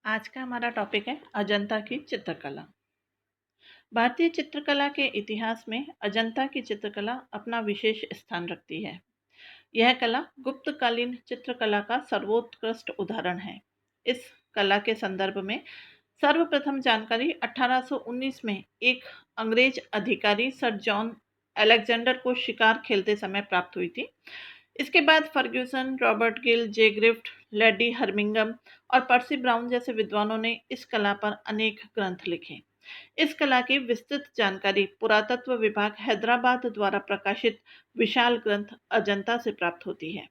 आज का हमारा टॉपिक है अजंता की चित्रकला। भारतीय चित्रकला के इतिहास में अजंता की चित्रकला अपना विशेष स्थान रखती है। यह कला गुप्तकालीन चित्रकला का सर्वोत्कृष्ट उदाहरण है। इस कला के संदर्भ में सर्वप्रथम जानकारी 1819 में एक अंग्रेज अधिकारी सर जॉन अलेक्जेंडर को शिकार खेलते समय प्राप्त हुई थी। इसके बाद फर्ग्यूसन, रॉबर्ट गिल, जे ग्रिफ्ट, लेडी हर्मिंगम और पर्सी ब्राउन जैसे विद्वानों ने इस कला पर अनेक ग्रंथ लिखे। इस कला की विस्तृत जानकारी पुरातत्व विभाग हैदराबाद द्वारा प्रकाशित विशाल ग्रंथ अजंता से प्राप्त होती है।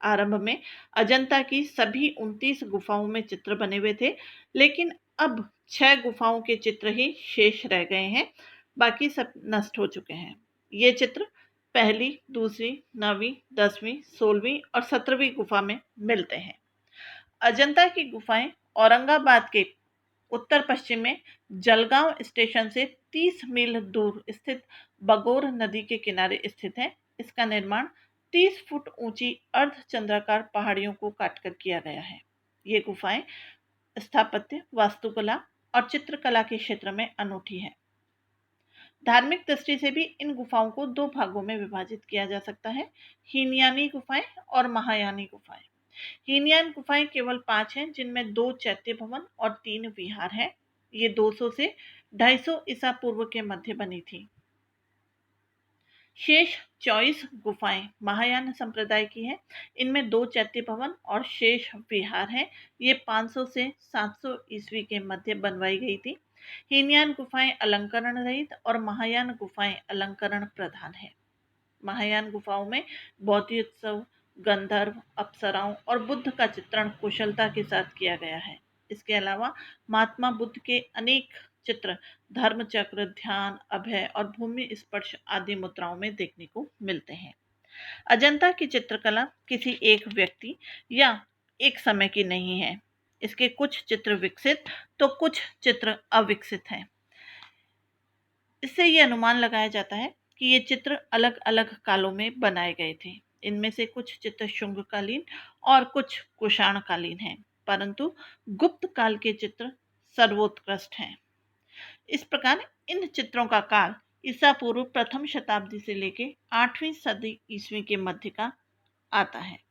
आरंभ में अजंता की सभी 29 गुफाओं में चित्र बने हुए थे, लेकिन अब 6 गुफाओं के चित्र ही शेष रह गए हैं, बाकी सब नष्ट हो चुके हैं। ये चित्र पहली, दूसरी, 9वीं, 10वीं, 16वीं और 17वीं गुफा में मिलते हैं। अजंता की गुफाएं औरंगाबाद के उत्तर पश्चिम में जलगांव स्टेशन से 30 मील दूर स्थित बगोर नदी के किनारे स्थित है। इसका निर्माण 30 फुट ऊंची अर्धचंद्राकार पहाड़ियों को काटकर किया गया है। ये गुफाएं स्थापत्य, वास्तुकला और चित्रकला के क्षेत्र में अनूठी है। धार्मिक दृष्टि से भी इन गुफाओं को 2 भागों में विभाजित किया जा सकता है, हीनयानी गुफाएं और महायानी गुफाएं। हीनयान गुफाएं केवल 5 हैं, जिनमें 2 चैत्य भवन और 3 विहार हैं। ये 200 से 250 ईसा पूर्व के मध्य बनी थी। शेष 24 गुफाएं महायान संप्रदाय की हैं। इनमें 2 चैत्य भवन और शेष विहार हैं। ये 500 से 700 ईस्वी के मध्य बनवाई गई थी। हीनयान गुफाएं अलंकरण रहित और महायान गुफाएं अलंकरण प्रधान है। महायान गुफाओं में बौद्धोत्सव, गंधर्व, अप्सराओं और बुद्ध का चित्रण कुशलता के साथ किया गया है। इसके अलावा महात्मा बुद्ध के अनेक चित्र धर्मचक्र, ध्यान, अभय और भूमि स्पर्श आदि मुद्राओं में देखने को मिलते हैं। अजंता की चित्रकला किसी एक व्यक्ति या एक समय की नहीं है। इसके कुछ चित्र विकसित तो कुछ चित्र अविकसित हैं। इससे ये अनुमान लगाया जाता है कि ये चित्र अलग अलग कालों में बनाए गए थे। इनमें से कुछ चित्र शुंगकालीन और कुछ कुषाणकालीन हैं, परंतु गुप्त काल के चित्र सर्वोत्कृष्ट हैं। इस प्रकार इन चित्रों का काल ईसा पूर्व प्रथम शताब्दी से लेकर 8वीं सदी ईस्वी के मध्य का आता है।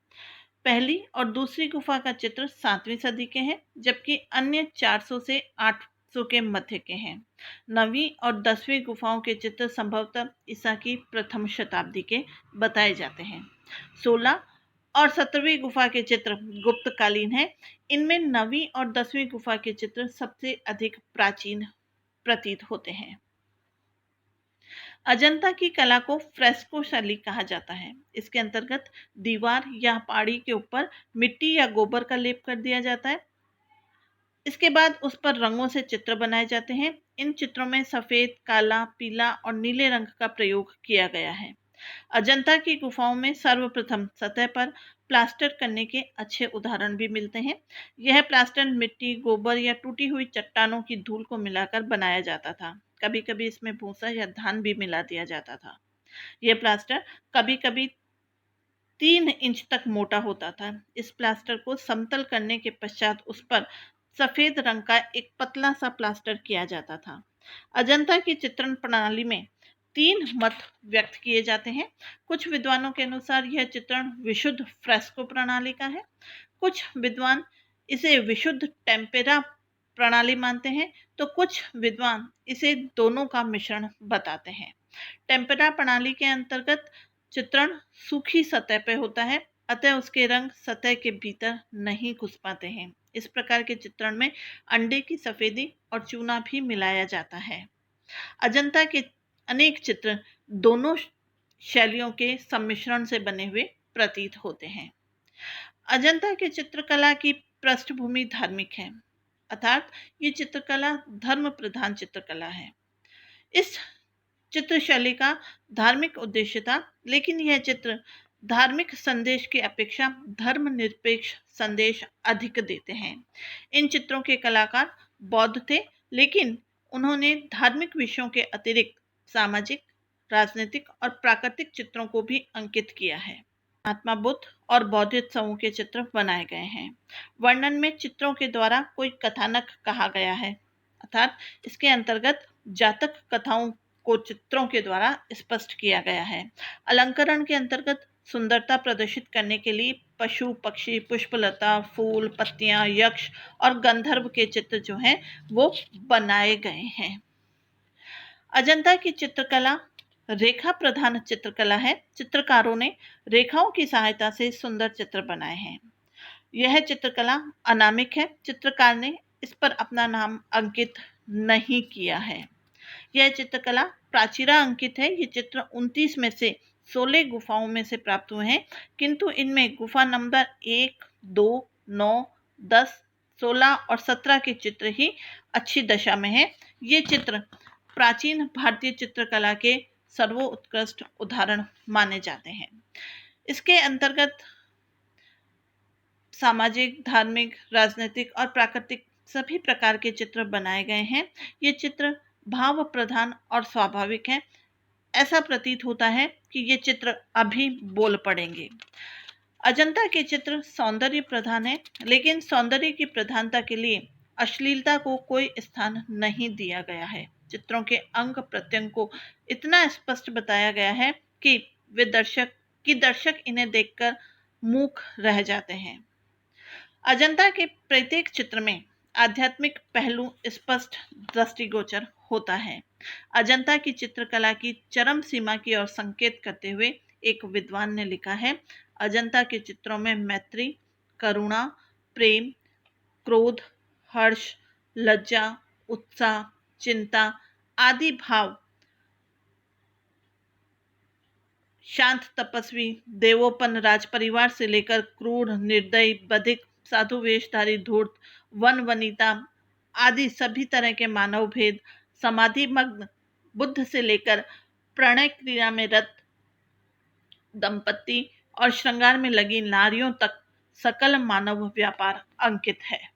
पहली और दूसरी गुफा का चित्र 7वीं सदी के हैं, जबकि अन्य 400 से 800 के मध्य के हैं। 9वीं और 10वीं गुफाओं के चित्र संभवतः ईसा की प्रथम शताब्दी के बताए जाते हैं। 16 और 17वीं गुफा के चित्र गुप्तकालीन हैं। इनमें 9वीं और 10वीं गुफा के चित्र सबसे अधिक प्राचीन प्रतीत होते हैं। अजंता की कला को फ्रेस्को शैली कहा जाता है। इसके अंतर्गत दीवार या पहाड़ी के ऊपर मिट्टी या गोबर का लेप कर दिया जाता है। इसके बाद उस पर रंगों से चित्र बनाए जाते हैं। इन चित्रों में सफेद, काला, पीला और नीले रंग का प्रयोग किया गया है। अजंता की गुफाओं में सर्वप्रथम सतह पर प्लास्टर करने के अच्छे उदाहरण भी मिलते हैं। यह प्लास्टर मिट्टी, गोबर या टूटी हुई चट्टानों की धूल को मिलाकर बनाया जाता था। कभी कभी इसमें भूसा या धान भी मिला दिया जाता था। यह प्लास्टर कभी कभी 3 इंच तक मोटा होता था। इस प्लास्टर को समतल करने के पश्चात उस पर सफेद रंग का एक पतला सा प्लास्टर किया जाता था। अजंता की चित्रण प्रणाली में 3 मत व्यक्त किए जाते हैं। कुछ विद्वानों के अनुसार यह चित्रण विशुद्ध फ्रेस्को प्रणाली का है। कुछ विद्वान इसे विशुद्ध टेम्पेरा प्रणाली मानते हैं, तो कुछ विद्वान इसे दोनों का मिश्रण बताते हैं। टेम्पेरा प्रणाली के अंतर्गत चित्रण सूखी सतह पर होता है, अतः उसके रंग सतह के भीतर नहीं घुस पाते हैं। इस प्रकार के चित्रण में अंडे की सफेदी और चूना भी मिलाया जाता है। अजंता के अनेक चित्र दोनों शैलियों के सम्मिश्रण से बने हुए प्रतीत होते हैं। अजंता की चित्रकला की पृष्ठभूमि धार्मिक है, अर्थात ये चित्रकला धर्म प्रधान चित्रकला है। इस चित्र शैली का धार्मिक उद्देश्य था, लेकिन यह चित्र धार्मिक संदेश की अपेक्षा धर्मनिरपेक्ष संदेश अधिक देते हैं। इन चित्रों के कलाकार बौद्ध थे, लेकिन उन्होंने धार्मिक विषयों के अतिरिक्त सामाजिक, राजनीतिक और प्राकृतिक चित्रों को भी अंकित किया है। महात्मा बुद्ध और बौद्धोत्सवों के चित्र बनाए गए हैं। वर्णन में चित्रों के द्वारा कोई कथानक कहा गया है, अर्थात इसके अंतर्गत जातक कथाओं को चित्रों के द्वारा स्पष्ट किया गया है। अलंकरण के अंतर्गत सुंदरता प्रदर्शित करने के लिए पशु पक्षी, पुष्पलता, फूल, पत्तियां, यक्ष और गंधर्व के चित्र जो हैं वो बनाए गए हैं। अजंता की चित्रकला रेखा प्रधान चित्रकला है। चित्रकारों ने रेखाओं की सहायता से सुंदर चित्र बनाए हैं। यह चित्रकला अनामिक है। चित्रकार ने इस पर अपना नाम अंकित नहीं किया है। यह चित्रकला प्राचीरा अंकित है। ये चित्र 29 में से 16 गुफाओं में से प्राप्त हुए हैं, किंतु इनमें गुफा नंबर 1, 2, 9, 10, 16 और 17 के चित्र ही अच्छी दशा में है। ये चित्र प्राचीन भारतीय चित्रकला के सर्वोत्कृष्ट उदाहरण माने जाते हैं। इसके अंतर्गत सामाजिक, धार्मिक, राजनीतिक और प्राकृतिक सभी प्रकार के चित्र बनाए गए हैं। ये चित्र भाव प्रधान और स्वाभाविक है। ऐसा प्रतीत होता है कि ये चित्र अभी बोल पड़ेंगे। अजंता के चित्र सौंदर्य प्रधान है, लेकिन सौंदर्य की प्रधानता के लिए अश्लीलता को कोई स्थान नहीं दिया गया है। चित्रों के अंग प्रत्यंग को इतना स्पष्ट बताया गया है कि दर्शक इन्हें देखकर मूक रह जाते हैं। अजंता के प्रत्येक चित्र में आध्यात्मिक पहलू स्पष्ट दृष्टिगोचर होता है। अजंता की चित्रकला की चरम सीमा की ओर संकेत करते हुए एक विद्वान ने लिखा है, अजंता के चित्रों में मैत्री, करुणा, प्रेम, क्रोध, हर्ष, लज्जा, उत्साह, चिंता आदि भाव शांत तपस्वी, देवोपन राज परिवार से लेकर क्रूर, निर्दयी, बधिक, साधु वेशधारी, धूर्त, वन वनिता आदि सभी तरह के मानव भेद, समाधि मग्न बुद्ध से लेकर प्रणय क्रिया में रत दंपति और श्रृंगार में लगी नारियों तक सकल मानव व्यापार अंकित है।